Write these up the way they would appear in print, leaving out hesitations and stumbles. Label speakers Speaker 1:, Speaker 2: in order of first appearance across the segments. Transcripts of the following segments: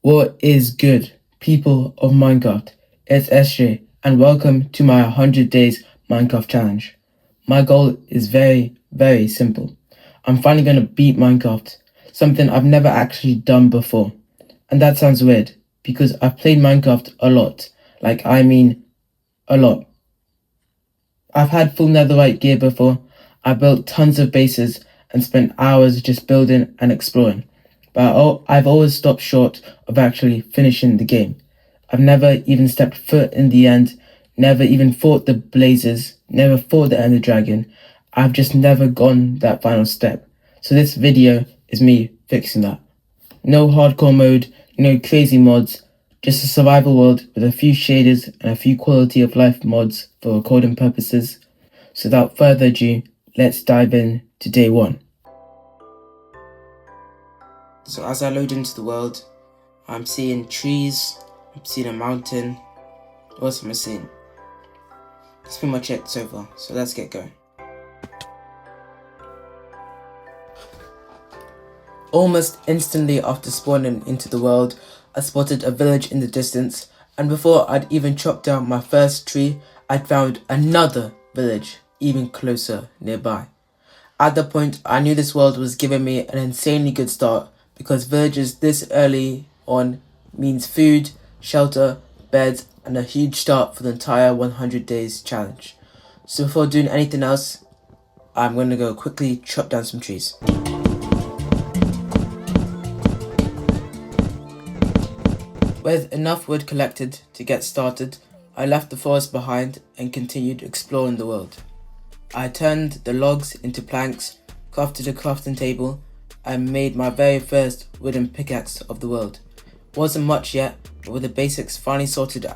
Speaker 1: What is good, people of Minecraft? It's SJ, and welcome to my 100 Days Minecraft Challenge. My goal is very simple. I'm finally going to beat Minecraft, something I've never actually done before. And that sounds weird, because I've played Minecraft a lot. A lot. I've had full netherite gear before. I built tons of bases and spent hours just building and exploring. But I've always stopped short of actually finishing the game. I've never even stepped foot in the end, never even fought the blazes, never fought the ender dragon. I've just never gone that final step. So this video is me fixing that. No hardcore mode, no crazy mods, just a survival world with a few shaders and a few quality of life mods for recording purposes. So without further ado, let's dive in to day one. So as I load into the world, I'm seeing trees, I'm seeing a mountain. What else am I seeing? That's pretty much it so far, so let's get going. Almost instantly after spawning into the world, I spotted a village in the distance, and before I'd even chopped down my first tree, I'd found another village even closer nearby. At that point, I knew this world was giving me an insanely good start, because villages this early on means food, shelter, beds, and a huge start for the entire 100 days challenge. So before doing anything else, I'm going to go quickly chop down some trees. With enough wood collected to get started, I left the forest behind and continued exploring the world. I turned the logs into planks, crafted a crafting table, and made my very first wooden pickaxe of the world. Wasn't much yet, but with the basics finally sorted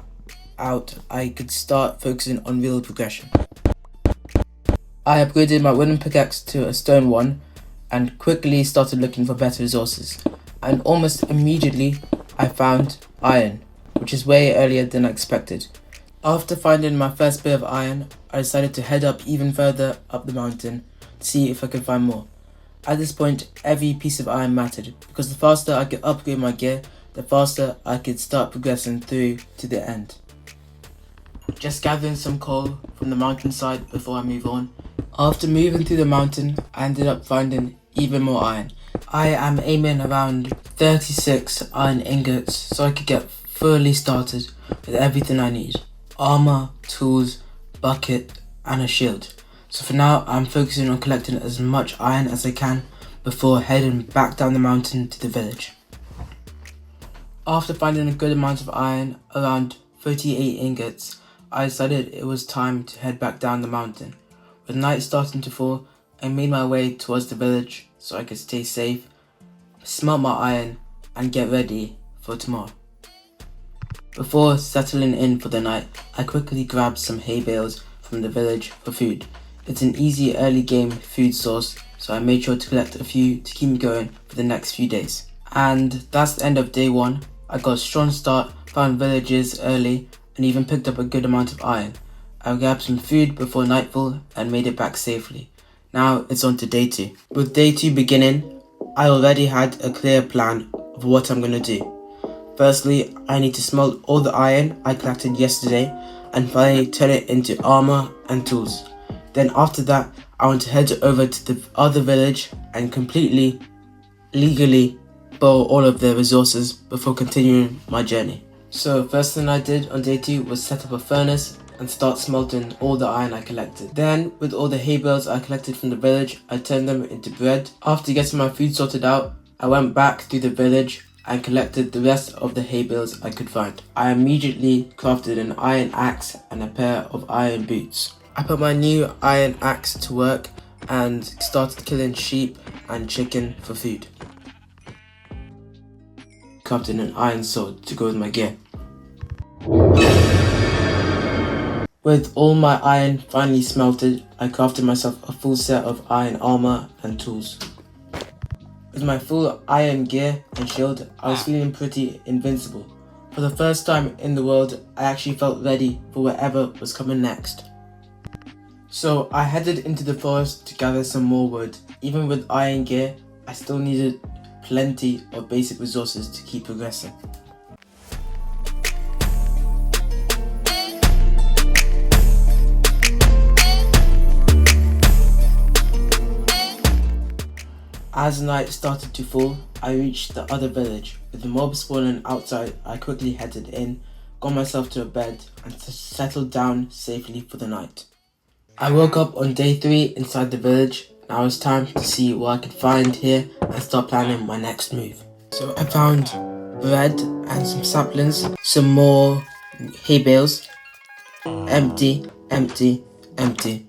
Speaker 1: out, I could start focusing on real progression. I upgraded my wooden pickaxe to a stone one and quickly started looking for better resources. And almost immediately, I found iron, which is way earlier than I expected. After finding my first bit of iron, I decided to head up even further up the mountain to see if I could find more. At this point, every piece of iron mattered, because the faster I could upgrade my gear, the faster I could start progressing through to the end. Just gathering some coal from the mountainside before I move on. After moving through the mountain, I ended up finding even more iron. I am aiming around 36 iron ingots so I could get fully started with everything I need. Armor, tools, bucket, and a shield. So for now, I'm focusing on collecting as much iron as I can before heading back down the mountain to the village. After finding a good amount of iron, around 38 ingots, I decided it was time to head back down the mountain. With night starting to fall, I made my way towards the village so I could stay safe, smelt my iron, and get ready for tomorrow. Before settling in for the night, I quickly grabbed some hay bales from the village for food. It's an easy early game food source, so I made sure to collect a few to keep me going for the next few days. And that's the end of day one. I got a strong start, found villages early, and even picked up a good amount of iron. I grabbed some food before nightfall and made it back safely. Now it's on to day two. With day two beginning, I already had a clear plan of what I'm going to do. Firstly, I need to smelt all the iron I collected yesterday and finally turn it into armor and tools. Then after that, I want to head over to the other village and completely, legally borrow all of their resources before continuing my journey. So first thing I did on day two was set up a furnace and start smelting all the iron I collected. Then, with all the hay bales I collected from the village, I turned them into bread. After getting my food sorted out, I went back through the village and collected the rest of the hay bales I could find. I immediately crafted an iron axe and a pair of iron boots. I put my new iron axe to work and started killing sheep and chicken for food. Crafted an iron sword to go with my gear. With all my iron finally smelted, I crafted myself a full set of iron armor and tools. With my full iron gear and shield, I was feeling pretty invincible. For the first time in the world, I actually felt ready for whatever was coming next. So I headed into the forest to gather some more wood. Even with iron gear, I still needed plenty of basic resources to keep progressing. As night started to fall, I reached the other village. With the mob spawning outside, I quickly headed in, got myself to a bed, and settled down safely for the night. I woke up on day 3 inside the village. Now it's time to see what I could find here and start planning my next move. So I found bread and some saplings, some more hay bales. Empty, empty, empty.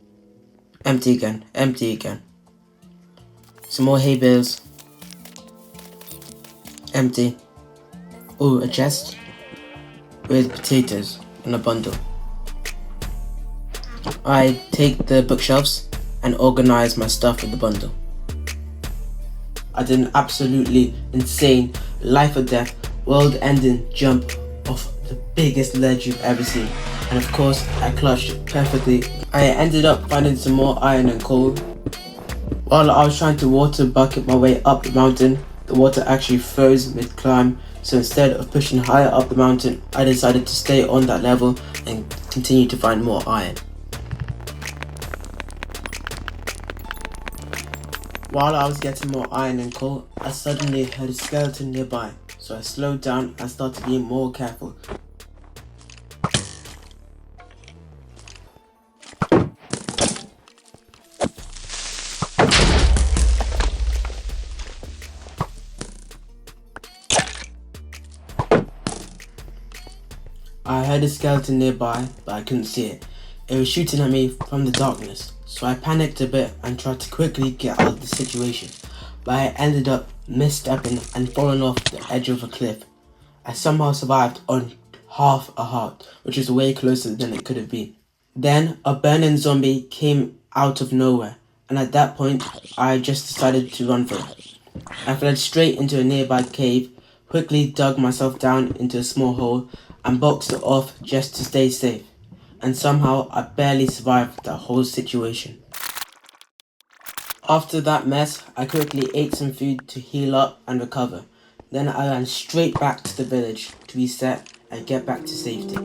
Speaker 1: Empty again, empty again. Some more hay bales. Empty. Oh, a chest with potatoes in a bundle. I take the bookshelves and organize my stuff with the bundle. I did an absolutely insane life or death, world-ending jump off the biggest ledge you've ever seen. And of course, I clutched it perfectly. I ended up finding some more iron and coal. While I was trying to water bucket my way up the mountain, the water actually froze mid-climb, so instead of pushing higher up the mountain, I decided to stay on that level and continue to find more iron. While I was getting more iron and coal, I suddenly heard a skeleton nearby, so I slowed down and started being more careful. I heard a skeleton nearby, but I couldn't see it. It was shooting at me from the darkness, so I panicked a bit and tried to quickly get out of the situation, but I ended up misstepping and falling off the edge of a cliff. I somehow survived on half a heart, which is way closer than it could have been. Then a burning zombie came out of nowhere, and at that point, I just decided to run for it. I fled straight into a nearby cave, quickly dug myself down into a small hole, and boxed it off just to stay safe. And somehow I barely survived that whole situation. After that mess, I quickly ate some food to heal up and recover. Then I ran straight back to the village to reset and get back to safety.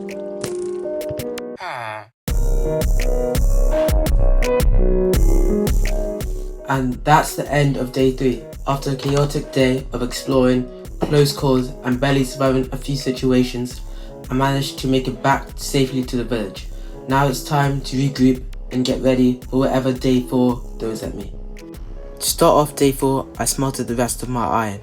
Speaker 1: And that's the end of day 3. After a chaotic day of exploring, close calls, and barely surviving a few situations, I managed to make it back safely to the village. Now it's time to regroup and get ready for whatever day 4 throws at me. To start off day 4, I smelted the rest of my iron.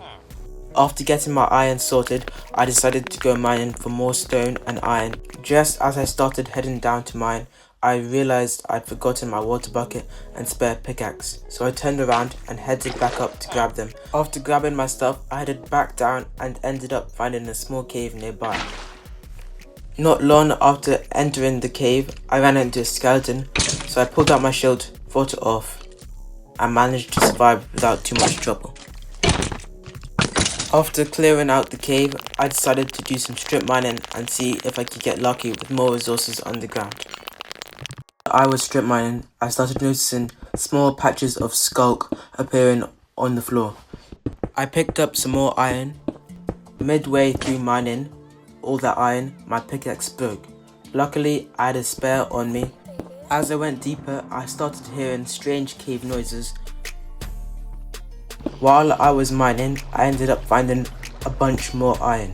Speaker 1: After getting my iron sorted, I decided to go mining for more stone and iron. Just as I started heading down to mine, I realized I'd forgotten my water bucket and spare pickaxe, so I turned around and headed back up to grab them. After grabbing my stuff, I headed back down and ended up finding a small cave nearby. Not long after entering the cave, I ran into a skeleton, so I pulled out my shield, fought it off, and managed to survive without too much trouble. After clearing out the cave, I decided to do some strip mining and see if I could get lucky with more resources underground. While I was strip mining, I started noticing small patches of skulk appearing on the floor. I picked up some more iron. Midway through mining all that iron, my pickaxe broke. Luckily, I had a spare on me. As I went deeper, I started hearing strange cave noises. While I was mining, I ended up finding a bunch more iron.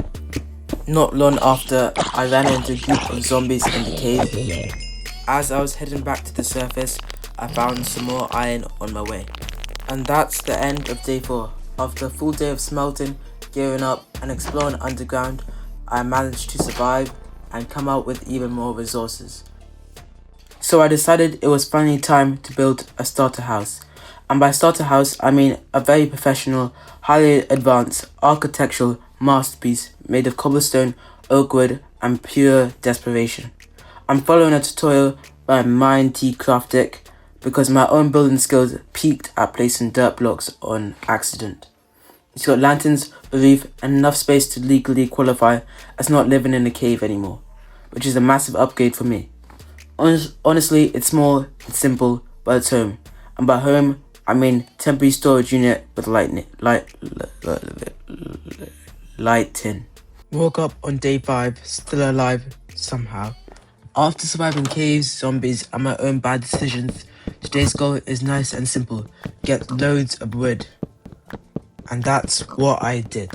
Speaker 1: Not long after, I ran into a group of zombies in the cave. As I was heading back to the surface, I found some more iron on my way. And that's the end of day 4. After a full day of smelting, gearing up, and exploring underground, I managed to survive and come out with even more resources. So I decided it was finally time to build a starter house. And by starter house, I mean a very professional, highly advanced architectural masterpiece made of cobblestone, oak wood, and pure desperation. I'm following a tutorial by MindTCraftic because my own building skills peaked at placing dirt blocks on accident. It's got lanterns, a roof, and enough space to legally qualify as not living in a cave anymore, which is a massive upgrade for me. Honestly, it's small, it's simple, but it's home. And by home, I mean temporary storage unit with lighting. Woke up on day 5, still alive somehow. After surviving caves, zombies, and my own bad decisions, today's goal is nice and simple. Get loads of wood. And that's what I did.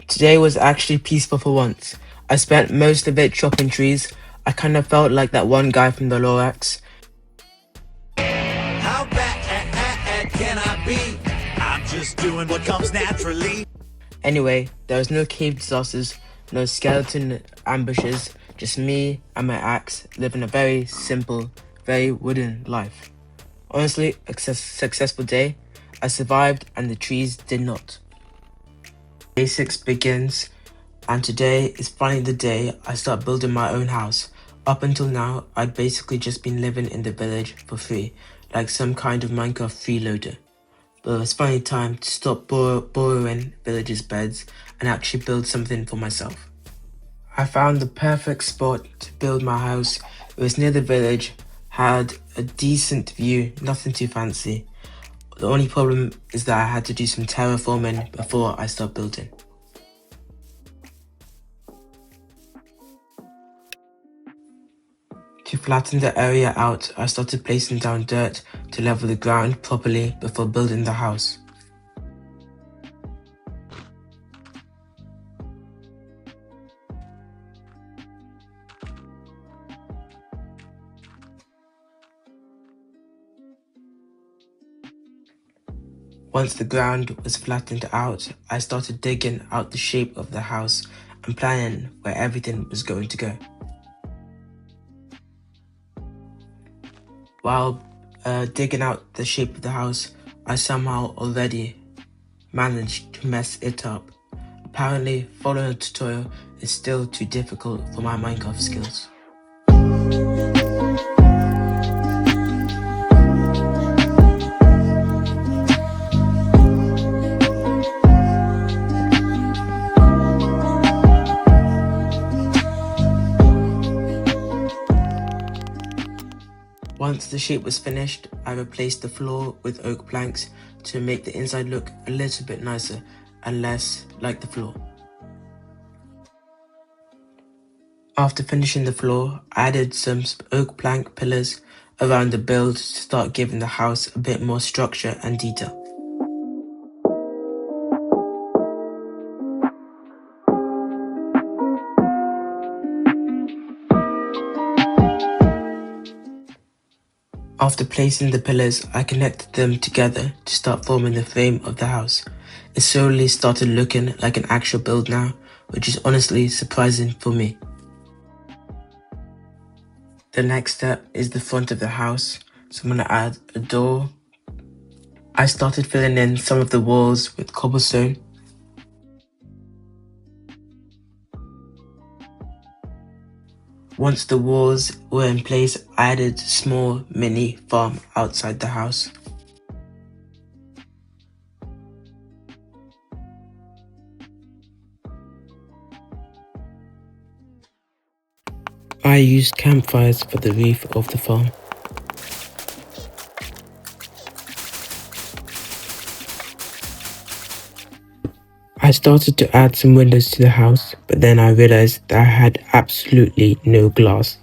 Speaker 1: Today was actually peaceful for once. I spent most of it chopping trees. I kind of felt like that one guy from the Lorax.
Speaker 2: How bad can I be? I'm just doing what comes naturally.
Speaker 1: Anyway, there was no cave disasters, no skeleton ambushes, just me and my axe living a very simple, very wooden life. Honestly, a successful day. I survived and the trees did not. Day 6 begins, and today is finally the day I start building my own house. Up until now, I'd basically just been living in the village for free, like some kind of Minecraft freeloader. But it's finally time to stop borrowing villagers' beds and actually build something for myself. I found the perfect spot to build my house. It was near the village, had a decent view, nothing too fancy. The only problem is that I had to do some terraforming before I start building. To flatten the area out, I started placing down dirt to level the ground properly before building the house. Once the ground was flattened out, I started digging out the shape of the house and planning where everything was going to go. While digging out the shape of the house, I somehow already managed to mess it up. Apparently, following a tutorial is still too difficult for my Minecraft skills. Once the shape was finished, I replaced the floor with oak planks to make the inside look a little bit nicer and less like the floor. After finishing the floor, I added some oak plank pillars around the build to start giving the house a bit more structure and detail. After placing the pillars, I connected them together to start forming the frame of the house. It slowly started looking like an actual build now, which is honestly surprising for me. The next step is the front of the house, so I'm going to add a door. I started filling in some of the walls with cobblestone. Once the walls were in place, I added a small mini farm outside the house. I used campfires for the roof of the farm. I started to add some windows to the house, but then I realized that I had absolutely no glass,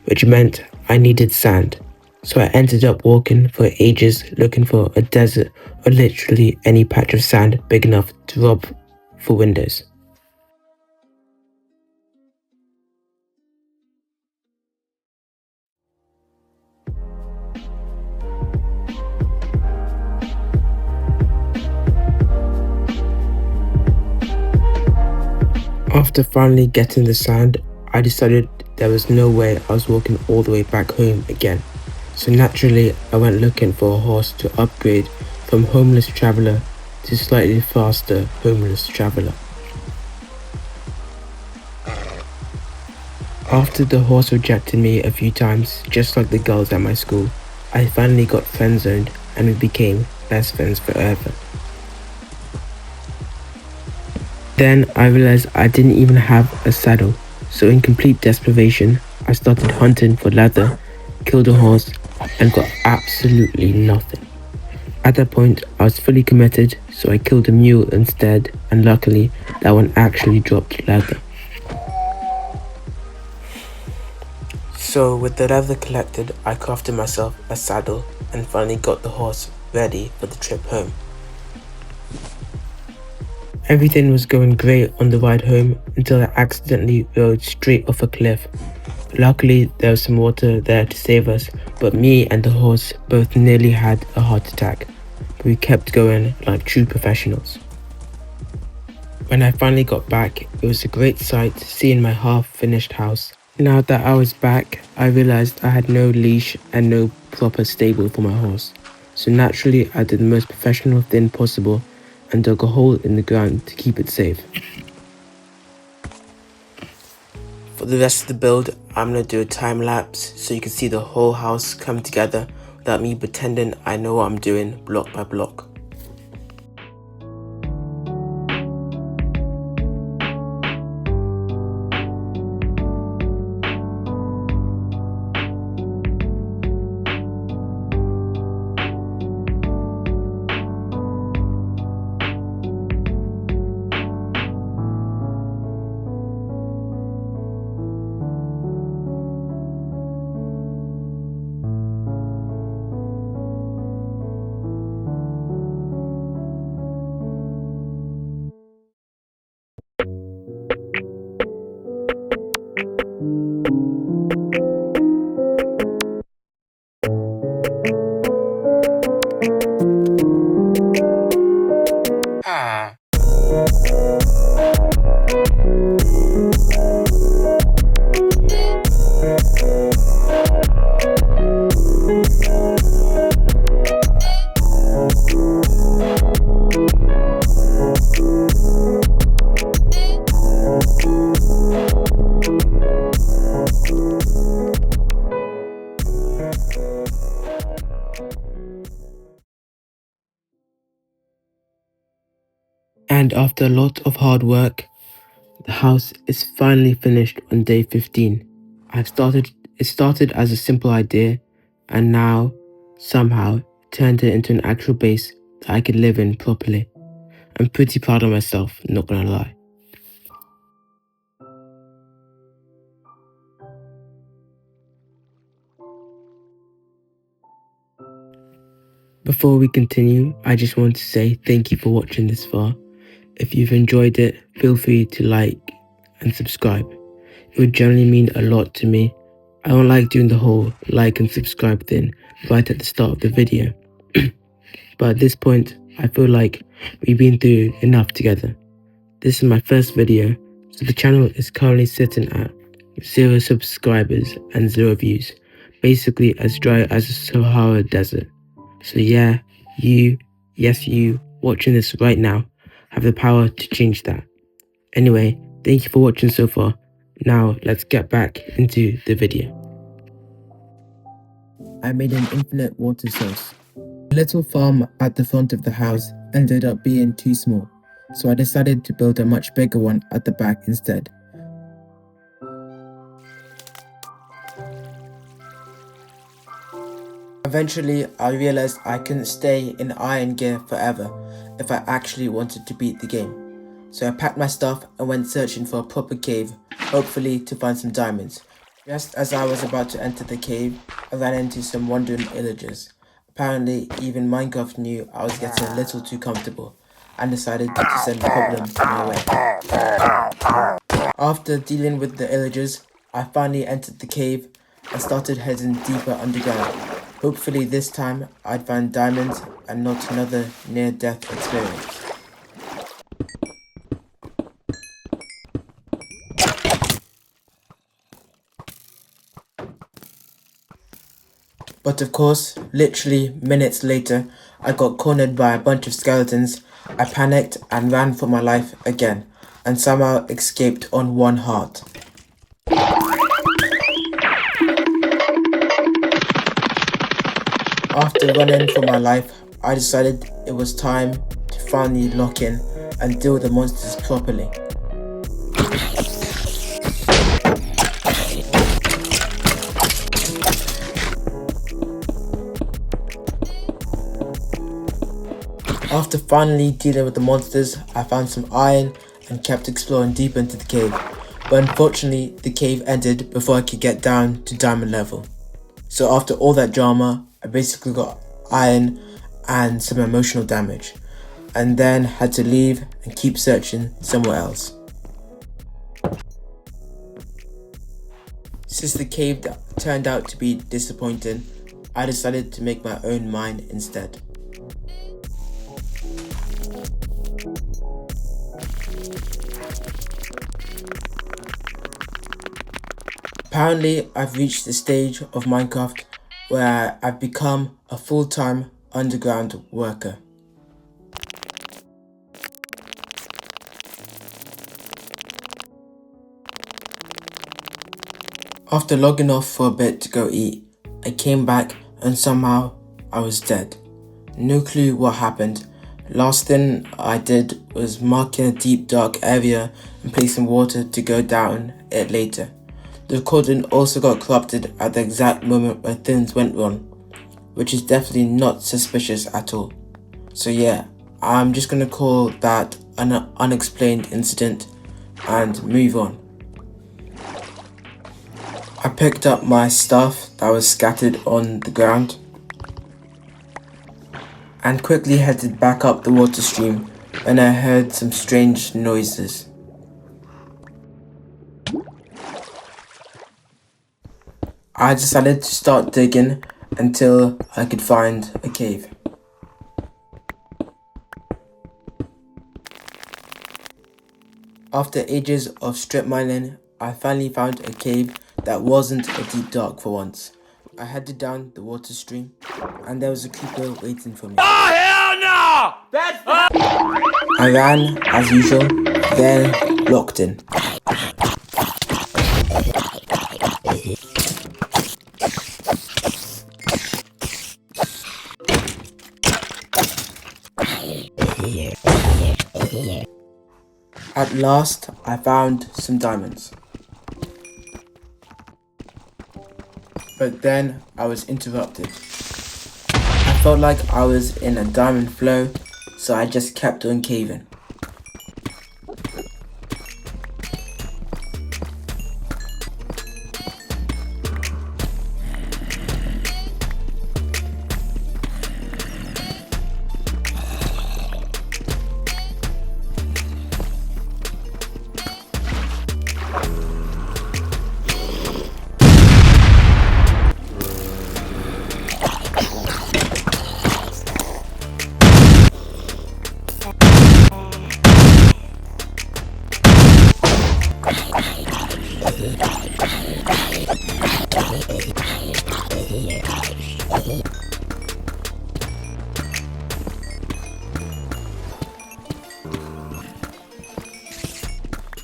Speaker 1: which meant I needed sand. So I ended up walking for ages looking for a desert or literally any patch of sand big enough to rob for windows. After finally getting the sand, I decided there was no way I was walking all the way back home again. So naturally, I went looking for a horse to upgrade from homeless traveler to slightly faster homeless traveler. After the horse rejected me a few times, just like the girls at my school, I finally got friend zoned and we became best friends forever. Then I realized I didn't even have a saddle, so in complete desperation, I started hunting for leather, killed a horse, and got absolutely nothing. At that point, I was fully committed, so I killed a mule instead, and luckily, that one actually dropped leather. So with the leather collected, I crafted myself a saddle and finally got the horse ready for the trip home. Everything was going great on the ride home until I accidentally rode straight off a cliff. Luckily, there was some water there to save us, but me and the horse both nearly had a heart attack. But we kept going like true professionals. When I finally got back, it was a great sight seeing my half-finished house. Now that I was back, I realized I had no leash and no proper stable for my horse. So naturally, I did the most professional thing possible and dug a hole in the ground to keep it safe. For the rest of the build, I'm going to do a time lapse so you can see the whole house come together without me pretending I know what I'm doing block by block. And after a lot of hard work, the house is finally finished on day 15. It started as a simple idea, and now, somehow, turned it into an actual base that I could live in properly. I'm pretty proud of myself, not gonna lie. Before we continue, I just want to say thank you for watching this far. If you've enjoyed it, feel free to like and subscribe. It would generally mean a lot to me. I don't like doing the whole like and subscribe thing right at the start of the video. But at this point, I feel like we've been through enough together. This is my first video, so the channel is currently sitting at 0 subscribers and 0 views. Basically as dry as the Sahara Desert. So yeah, you watching this right now have the power to change that. Anyway, thank you for watching so far. Now let's get back into the video. I made an infinite water source. The little farm at the front of the house ended up being too small, so I decided to build a much bigger one at the back instead. Eventually, I realized I couldn't stay in iron gear forever if I actually wanted to beat the game. So I packed my stuff and went searching for a proper cave, hopefully to find some diamonds. Just as I was about to enter the cave, I ran into some wandering villagers. Apparently, even Minecraft knew I was getting a little too comfortable and decided to send the problem my way. After dealing with the villagers, I finally entered the cave and started heading deeper underground. Hopefully this time I'd find diamonds and not another near-death experience. But of course, literally minutes later, I got cornered by a bunch of skeletons. I panicked and ran for my life again, and somehow escaped on 1 heart. After running for my life, I decided it was time to finally lock in and deal with the monsters properly. After finally dealing with the monsters, I found some iron and kept exploring deep into the cave. But unfortunately, the cave ended before I could get down to diamond level. So after all that drama, I basically got iron and some emotional damage, and then had to leave and keep searching somewhere else. Since the cave turned out to be disappointing, I decided to make my own mine instead. Apparently, I've reached the stage of Minecraft where I've become a full-time underground worker. After logging off for a bit to go eat, I came back and somehow I was dead. No clue what happened. Last thing I did was marking a deep dark area and placing water to go down it later. The recording also got corrupted at the exact moment when things went wrong, which is definitely not suspicious at all. So yeah, I'm just gonna call that an unexplained incident and move on. I picked up my stuff that was scattered on the ground and quickly headed back up the water stream when I heard some strange noises. I decided to start digging until I could find a cave. After ages of strip mining, I finally found a cave that wasn't a deep dark for once. I headed down the water stream and there was a creeper waiting for me.
Speaker 2: Oh, hell no!
Speaker 1: I ran as usual, then locked in. At last, I found some diamonds. But then I was interrupted. I felt like I was in a diamond flow, so I just kept on caving.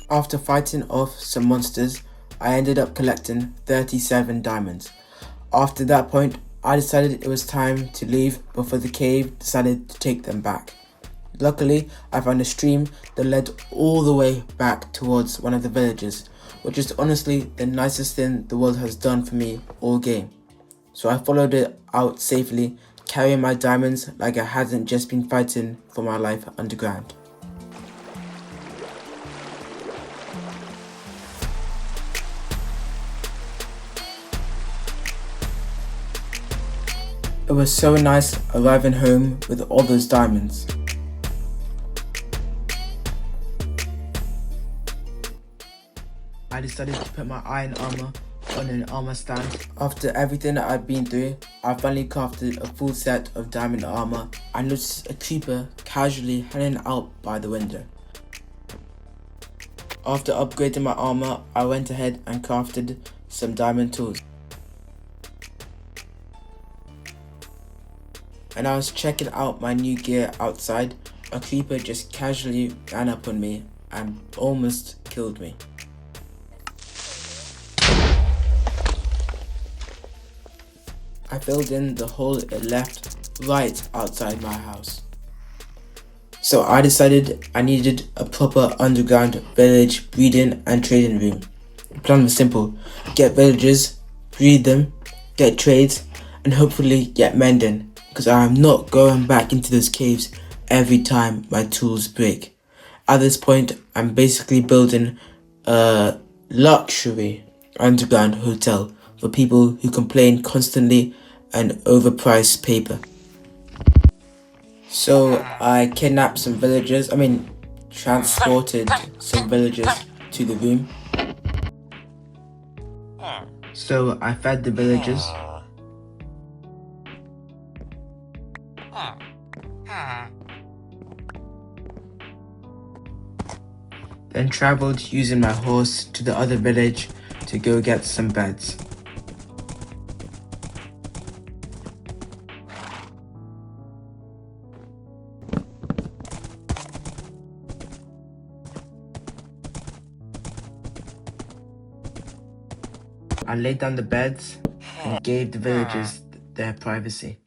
Speaker 1: After fighting off some monsters, I ended up collecting 37 diamonds. After that point, I decided it was time to leave before the cave decided to take them back. Luckily, I found a stream that led all the way back towards one of the villages, which is honestly the nicest thing the world has done for me all game. So I followed it out safely, carrying my diamonds like I hadn't just been fighting for my life underground. It was so nice arriving home with all those diamonds. I decided to put my iron armor on an armor stand. After everything that I've been through, I finally crafted a full set of diamond armor. I noticed a creeper casually hanging out by the window. After upgrading my armor, I went ahead and crafted some diamond tools. And I was checking out my new gear outside, a creeper just casually ran up on me and almost killed me. I filled in the hole it left right outside my house. So I decided I needed a proper underground village breeding and trading room. The plan was simple: get villagers, breed them, get trades, and hopefully get mending, because I am not going back into those caves every time my tools break. At this point, I'm basically building a luxury underground hotel for people who complain constantly and overpriced paper. So I kidnapped some villagers, transported some villagers to the room. So I fed the villagers. Then travelled using my horse to the other village to go get some beds. I laid down the beds and gave the villagers their privacy.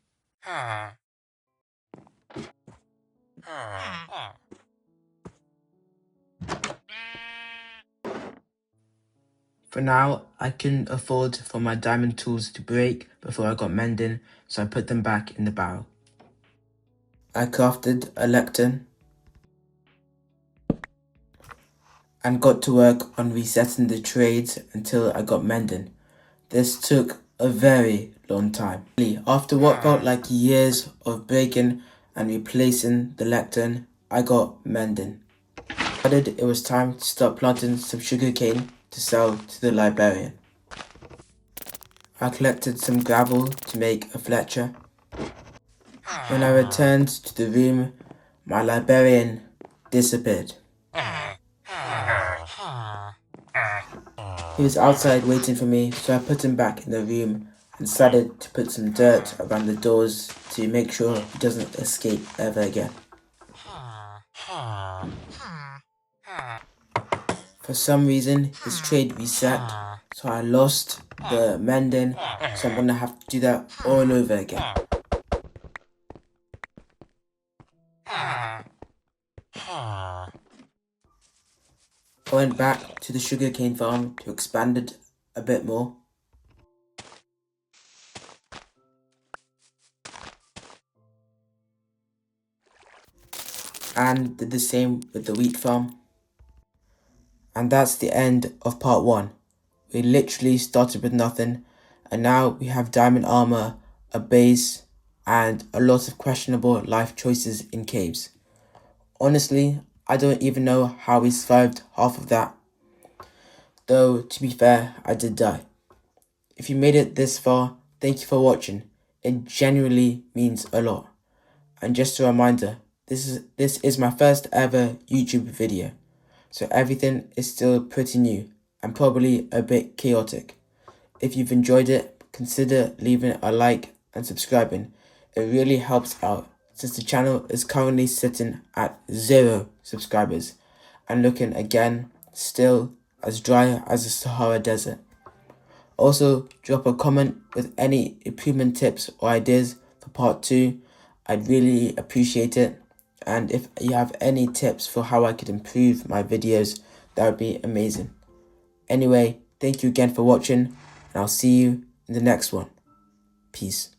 Speaker 1: For now, I couldn't afford for my diamond tools to break before I got mending, so I put them back in the barrel. I crafted a lectern and got to work on resetting the trades until I got mending. This took a very long time. After what felt like years of breaking and replacing the lectern, I got mending. It was time to start planting some sugarcane to sell to the librarian. I collected some gravel to make a Fletcher. When I returned to the room, my librarian disappeared. He was outside waiting for me, so I put him back in the room and decided to put some dirt around the doors to make sure he doesn't escape ever again. For some reason, his trade reset, so I lost the mending, so I'm gonna have to do that all over again. I went back to the sugarcane farm to expand it a bit more. And did the same with the wheat farm. And that's the end of part 1. We literally started with nothing, and now we have diamond armor, a base, and a lot of questionable life choices in caves. Honestly, I don't even know how we survived half of that. Though, to be fair, I did die. If you made it this far, thank you for watching. It genuinely means a lot. And just a reminder, this is my first ever YouTube video, so everything is still pretty new and probably a bit chaotic. If you've enjoyed it, consider leaving a like and subscribing. It really helps out since the channel is currently sitting at 0 subscribers and looking again still as dry as the Sahara Desert. Also, drop a comment with any improvement tips or ideas for part 2. I'd really appreciate it. And if you have any tips for how I could improve my videos, that would be amazing. Anyway, thank you again for watching, and I'll see you in the next one. Peace.